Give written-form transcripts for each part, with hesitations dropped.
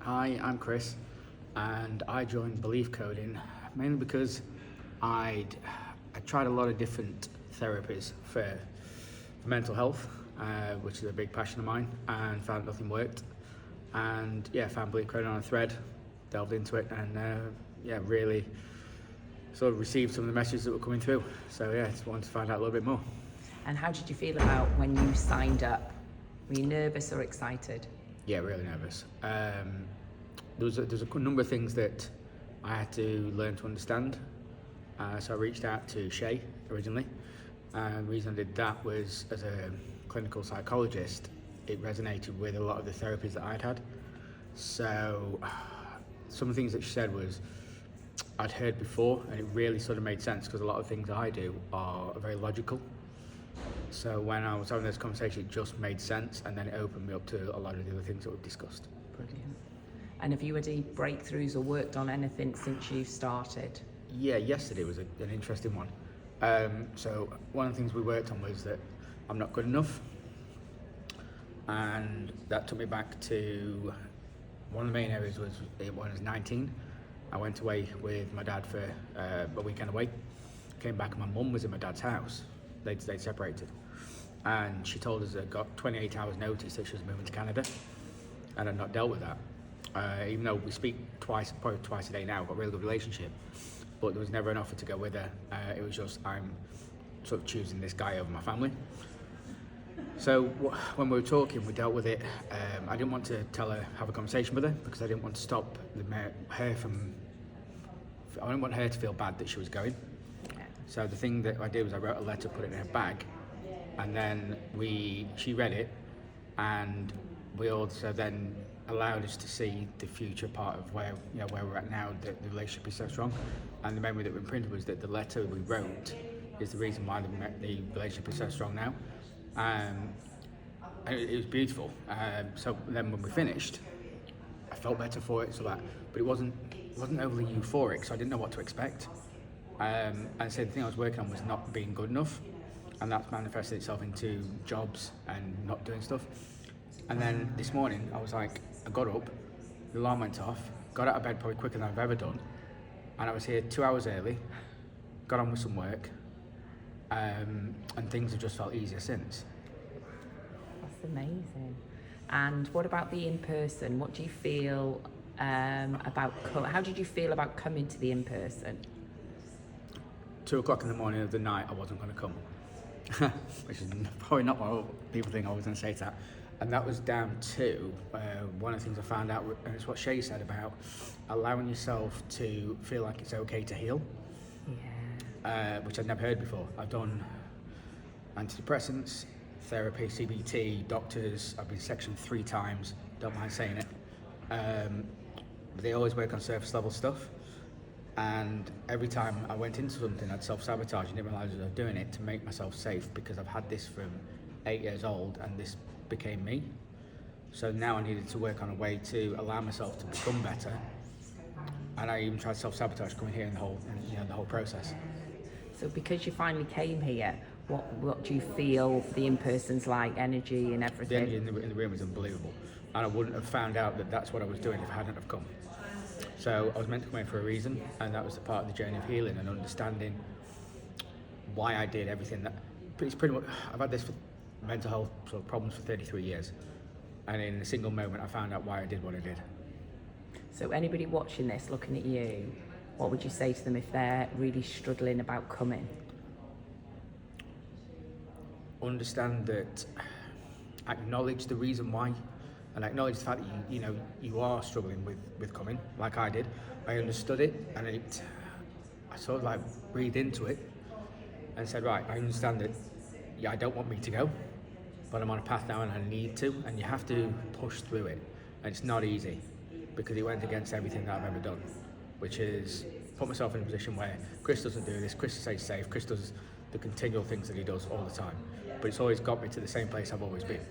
Hi, I'm Chris, and I joined Belief Coding mainly because I tried a lot of different therapies for mental health, which is a big passion of mine, and found nothing worked. And yeah, found Belief Coding on a thread, delved into it, and really sort of received some of the messages that were coming through. So yeah, just wanted to find out a little bit more. And how did you feel about when you signed up? Were you nervous or excited? Yeah, really nervous. There was a number of things that I had to learn to understand. So I reached out to Shay originally. And the reason I did that was, as a clinical psychologist, it resonated with a lot of the therapies that I'd had. So some of the things that she said was I'd heard before, and it really sort of made sense because a lot of things I do are very logical. So when I was having this conversation, it just made sense, and then it opened me up to a lot of the other things that we've discussed. Brilliant. And have you had any breakthroughs or worked on anything since you started? Yeah, yesterday was an interesting one. So one of the things we worked on was that I'm not good enough, and that took me back to one of the main areas was when I was 19. I went away with my dad for a weekend away. Came back and my mum was in my dad's house. They'd separated, and she told us that got 28 hours notice that she was moving to Canada, and I'd not dealt with that. Even though we speak probably twice a day now, got a really good relationship, but there was never an offer to go with her. It was just, I'm sort of choosing this guy over my family. So when we were talking, we dealt with it. I didn't want to have a conversation with her because I didn't want to stop her from. I didn't want her to feel bad that she was going. So the thing that I did was I wrote a letter, put it in her bag, and then she read it, and we also then allowed us to see the future part of where we're at now. The relationship is so strong, and the memory that we imprinted was that the letter we wrote is the reason why the relationship is so strong now. And it was beautiful. So then when we finished, I felt better for it. But it wasn't overly euphoric, so I didn't know what to expect. And so the thing I was working on was not being good enough, and that's manifested itself into jobs and not doing stuff. And then this morning, I was like, I got up, the alarm went off, got out of bed probably quicker than I've ever done, and I was here 2 hours early, got on with some work, and things have just felt easier since. That's amazing. And what about the in-person? What do you feel how did you feel about coming to the in-person? 2 o'clock in the morning of the night, I wasn't going to come, which is probably not what people think I was going to say to that. And that was down to one of the things I found out, and it's what Shay said about allowing yourself to feel like it's okay to heal. Yeah. Which I'd never heard before. I've done antidepressants, therapy, CBT, doctors. I've been sectioned 3 times, don't mind saying it. But they always work on surface level stuff. And every time I went into something, I'd self-sabotage and didn't realise I was doing it to make myself safe, because I've had this from 8 years old and this became me. So now I needed to work on a way to allow myself to become better. And I even tried self-sabotage coming here in the whole process. So because you finally came here, what do you feel the in-person's like, energy and everything? The energy in the room was unbelievable. And I wouldn't have found out that that's what I was doing if I hadn't have come. So I was meant to come in for a reason, and that was the part of the journey of healing and understanding why I did everything that. It's pretty much, I've had this mental health sort of problems for 33 years, and in a single moment I found out why I did what I did. So anybody watching this, looking at you, what would you say to them if they're really struggling about coming? Understand that, acknowledge the reason why, and acknowledge the fact that you are struggling with coming, like I did. I understood it, and I sort of like breathed into it and said, right, I understand that, I don't want me to go, but I'm on a path now and I need to, and you have to push through it. And it's not easy, because it went against everything that I've ever done, which is put myself in a position where Chris doesn't do this, Chris stays safe, Chris does the continual things that he does all the time, but it's always got me to the same place I've always been.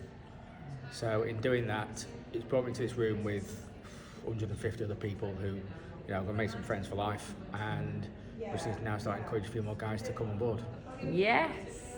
So in doing that, it's brought me to this room with 150 other people who, I'm going to make some friends for life, and which is now starting to encourage a few more guys to come on board. Yes.